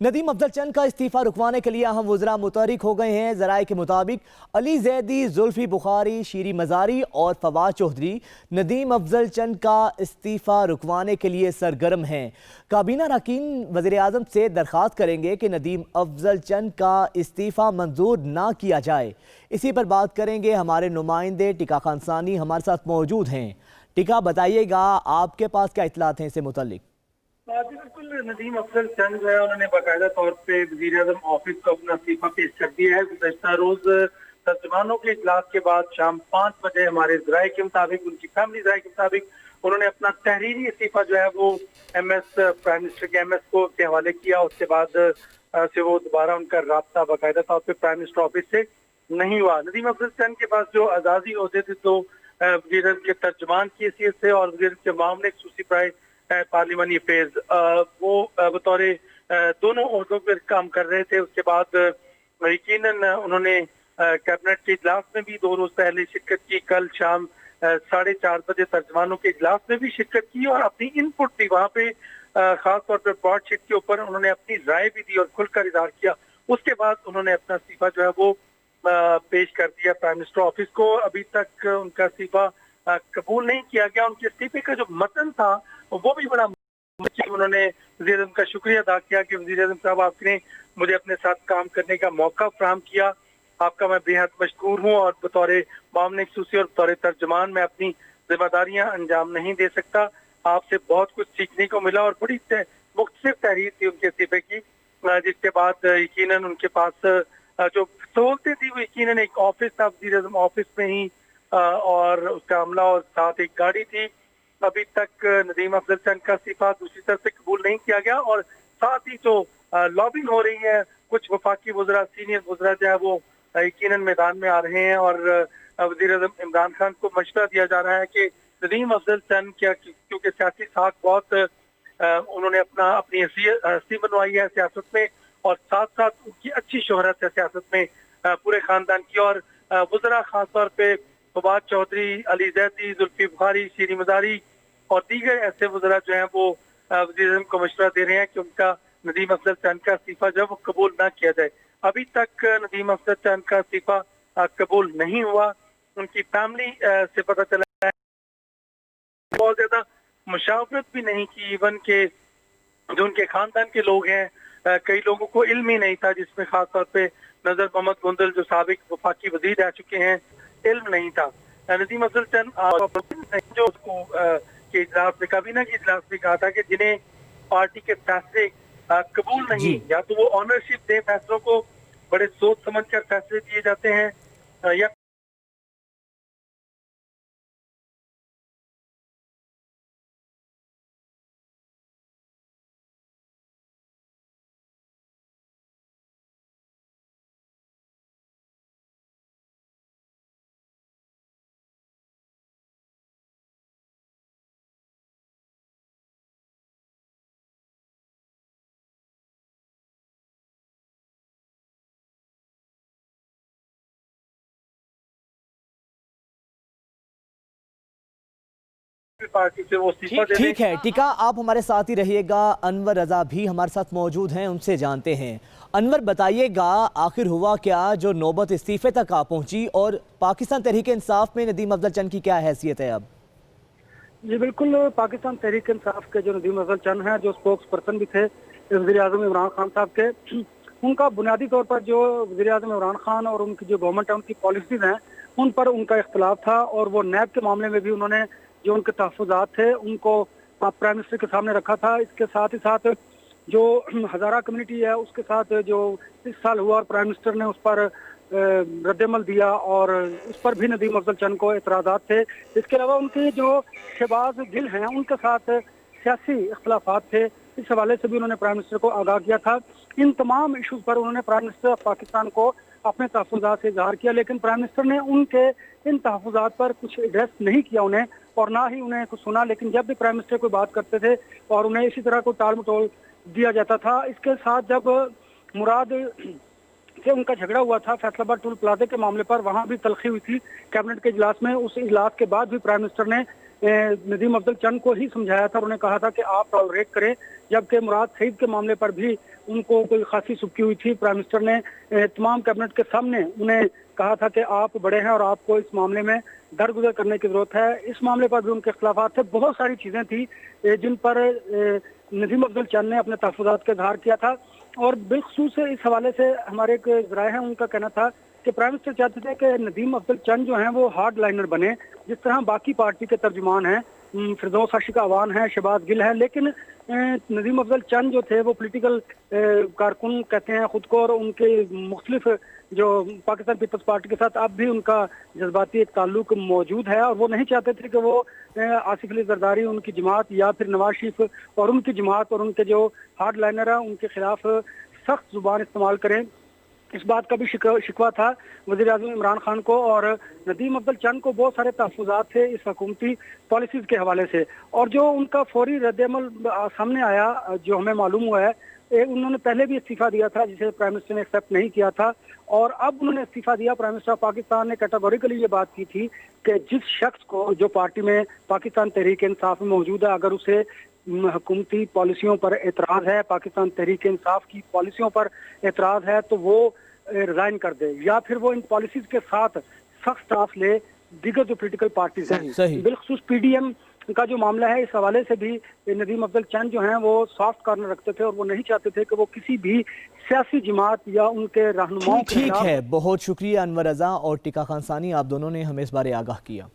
नदीम अफजल चंद का इस्तीफा रुकवाने के लिए अहम वज़रा मुतहरिक हो गए हैं। ज़राए के मुताबिक अली ज़ैदी, जुल्फी बुखारी, शीरी मज़ारी और फवाद चौधरी नदीम अफजल चंद का इस्तीफा रुकवाने के लिए सरगर्म हैं। काबीना अरकान वज़ीर आज़म से दरख्वास्त करेंगे कि नदीम अफजल चंद का इस्तीफा मंजूर ना किया जाए। इसी पर बात करेंगे। हमारे नुमाइंदे टिका खानसानी हमारे साथ मौजूद हैं। टिका, बताइएगा आपके पास क्या इत्तलात हैं इससे मुतल्लिक? बिल्कुल, नदीम अफजल चंद जो है उन्होंने बाकायदा तौर पे वज़ीर आज़म ऑफिस को अपना इस्तीफा पेश कर दिया है। गुज़श्ता रोज तर्जुमानों के इजलास के बाद शाम 5 बजे हमारे ज़राए के मुताबिक, उनकी फैमिली ज़राए के मुताबिक, उन्होंने अपना तहरीरी इस्तीफा जो है वो प्राइम मिनिस्टर के MS को के हवाले किया। उसके बाद से वो दोबारा उनका राब्ता बाकायदा तौर पर प्राइम मिनिस्टर ऑफिस से नहीं हुआ। नदीम अफजल चंद के पास जो आज़ादी होते थे तो वज़ीर आज़म के तर्जुमान की हैसियत से और वज़ीर के मामले खसूसी प्राय पार्लिमानी अफेयर्स वो बतौर दोनों ओहदों पर काम कर रहे थे। उसके बाद यकीनन उन्होंने कैबिनेट के इजलास में भी 2 रोज पहले शिरकत की। कल शाम 4:30 बजे तर्जमानों के इजलास में भी शिरकत की और अपनी इनपुट दी वहाँ पे। खास तौर पर ब्रॉडशीट के ऊपर उन्होंने अपनी राय भी दी और खुलकर इजहार किया। उसके बाद उन्होंने अपना इस्तीफा जो है वो पेश कर दिया प्राइम मिनिस्टर ऑफिस को। अभी तक उनका इस्तीफा कबूल नहीं किया गया। उनके इस्तीफे का जो मतन था वो भी बड़ा, उन्होंने वज़ीर आज़म का शुक्रिया अदा किया कि वज़ीर आज़म साहब, आपने मुझे अपने साथ काम करने का मौका फराहम किया, आपका मैं बेहद मशकूर हूँ और बतौर मामले खसूसी और बतौर तर्जुमान मैं अपनी जिम्मेदारियां अंजाम नहीं दे सकता। आपसे बहुत कुछ सीखने को मिला और बड़ी मुख्तलिफ तहरीर थी उनके इस्तीफे की, जिसके बाद यकीनन उनके पास जो सहूलतें थी वो यकीनन एक ऑफिस था वज़ीर आज़म ऑफिस में ही, और उसका अमला और साथ एक गाड़ी थी। अभी तक नदीम अफजल चंद का इस्तीफा दूसरी तरफ से कबूल नहीं किया गया और साथ ही जो लॉबिंग हो रही है, कुछ वफाकी वज़रा, सीनियर वज़रा जो है वो यकीनन मैदान में आ रहे हैं और वज़ीर आज़म इमरान खान को मशवरा दिया जा रहा है कि नदीम अफजल चंद क्या, क्योंकि सियासी साख बहुत उन्होंने अपनी हस्ती बनवाई है सियासत में और साथ साथ उनकी अच्छी शोहरत है सियासत में पूरे खानदान की। और वज़रा खासतौर पर फवाद चौधरी, अली ज़ैदी, जुल्फी बुखारी, शीरी मज़ारी और दीगर ऐसे वज़रा जो हैं वो वज़ीर आज़म को मशवरा दे रहे हैं कि उनका नदीम अफजल चंद का इस्तीफा जो है वो कबूल ना किया जाए। अभी तक नदीम अफजल चंद का इस्तीफा कबूल नहीं हुआ। उनकी फैमिली से पता चला है बहुत ज्यादा मुशावरत भी नहीं की। इवन के जो उनके खानदान के लोग हैं, कई लोगों को इल्म ही नहीं था, जिसमें खासतौर पे नजर मोहम्मद बुंदल जो साबिक वफाकी वज़ीर रह चुके हैं, इल्म नहीं था। नदीम अफजल चंद जो उसको के इजलास में, काबीना के इजलास में कहा था कि जिन्हें पार्टी के फैसले कबूल नहीं, या तो वो ऑनरशिप दे फैसलों को, बड़े सोच समझ कर फैसले दिए जाते हैं, या पार्टी से वो इस्तीफा दे दें। ठीक है टिका, आप हमारे साथ ही रहिएगा। अनवर रजा भी हमारे साथ मौजूद हैं, उनसे जानते हैं। अनवर, बताइएगा आखिर हुआ क्या जो नौबत इस्तीफे तक आ पहुंची और पाकिस्तान तहरीक इंसाफ में नदीम अफजल चंद की क्या हैसियत है अब? जी बिल्कुल, पाकिस्तान तहरीक इंसाफ के जो नदीम अफजल चंद हैं, जो स्पोक्स पर्सन भी थे वज़ीर आज़म इमरान खान साहब के, उनका बुनियादी तौर पर जो वज़ीर आज़म इमरान खान और उनकी जो गवर्नमेंट है उनकी पॉलिसीज हैं उन पर उनका इख्तलाफ था और वो नैब के मामले में भी उन्होंने जो उनके तहफ़्फ़ुज़ात थे उनको प्राइम मिनिस्टर के सामने रखा था। इसके साथ ही साथ जो हज़ारा कम्युनिटी है उसके साथ जो इस साल हुआ और प्राइम मिनिस्टर ने उस पर रद्दमल दिया और उस पर भी नदीम अफजल चंद को एतराज़ात थे। इसके अलावा उनके जो शहबाज गिल हैं उनके साथ सियासी इख्तलाफात थे, इस हवाले से भी उन्होंने प्राइम मिनिस्टर को आगाह किया था। इन तमाम इशूज़ पर उन्होंने प्राइम मिनिस्टर ऑफ पाकिस्तान को अपने तहफ़्फ़ुज़ात से इजहार किया, लेकिन प्राइम मिनिस्टर ने उनके इन तहफ़्फ़ुज़ात पर कुछ एड्रेस नहीं किया उन्हें और ना ही उन्हें कुछ सुना। लेकिन जब भी प्राइम मिनिस्टर कोई बात करते थे और उन्हें इसी तरह को टाल मटोल दिया जाता था। इसके साथ जब मुराद से उनका झगड़ा हुआ था फैसलाबाद टोल प्लाजा के मामले पर, वहां भी तलखी हुई थी कैबिनेट के इजलास में। उस इजलास के बाद भी प्राइम मिनिस्टर ने नदीम अफजल चंद को ही समझाया था। उन्होंने कहा था कि आप टॉलरेट करें, जबकि मुराद सईद के मामले पर भी उनको कोई खासी सुबकी हुई थी। प्राइम मिनिस्टर ने तमाम कैबिनेट के सामने उन्हें कहा था कि आप बड़े हैं और आपको इस मामले में दरगुजर करने की जरूरत है। इस मामले पर भी उनके खिलाफात थे। बहुत सारी चीजें थी जिन पर नदीम अफजल चंद ने अपने तहफ़्फ़ुज़ात का इज़हार किया था। और बिलखसूस इस हवाले से हमारे एक ज़राए हैं, उनका कहना था कि प्राइम मिनिस्टर चाहते थे कि नदीम अफजल चंद जो हैं वो हार्ड लाइनर बने, जिस तरह बाकी पार्टी के तर्जुमान हैं, फिरदौस आशिक अवान है, शहबाज गिल है। लेकिन नदीम अफजल चंद जो थे वो पॉलिटिकल कारकुन कहते हैं खुद को, और उनके मुख्तलिफ जो पाकिस्तान पीपल्स पार्टी के साथ अब भी उनका जज्बाती एक ताल्लुक मौजूद है। और वो नहीं चाहते थे कि वो आसिफ अली जरदारी, उनकी जमात, या फिर नवाज शरीफ और उनकी जमात और उनके जो हार्ड लाइनर है उनके खिलाफ सख्त जुबान इस्तेमाल करें। इस बात का भी शिकवा था वज़ीर आज़म इमरान खान को, और नदीम अफजल चंद को बहुत सारे तहफ़्फ़ुज़ात थे इस हुकूमती पॉलिसीज़ के हवाले से। और जो उनका फौरी रद्द-ए-अमल सामने आया, जो हमें मालूम हुआ है, उन्होंने पहले भी इस्तीफ़ा दिया था जिसे प्राइम मिनिस्टर ने एक्सेप्ट नहीं किया था, और अब उन्होंने इस्तीफ़ा दिया। प्राइम मिनिस्टर ऑफ पाकिस्तान ने कैटेगोरिकली ये बात की थी कि जिस शख्स को जो पार्टी में पाकिस्तान तहरीक इंसाफ में मौजूद है, अगर उसे हुकूमती पॉलिसियों पर एतराज़ है, पाकिस्तान तहरीक इंसाफ की पॉलिसियों पर एतराज़ है, तो वो रिजाइन कर दे, या फिर वो इन पॉलिसीज के साथ सख्त स्टाफ ले दीगर जो पोलिटिकल पार्टीज हैं। बिलखसूस पीडीएम का जो मामला है, इस हवाले से भी नदीम अफजल चंद जो हैं वो सॉफ्ट कॉर्नर रखते थे, और वो नहीं चाहते थे कि वो किसी भी सियासी जमात या उनके रहनुमाओं के ठीक है। बहुत शुक्रिया अनवर रजा और टिका खान सानी, आप दोनों ने हमें इस बारे आगाह किया।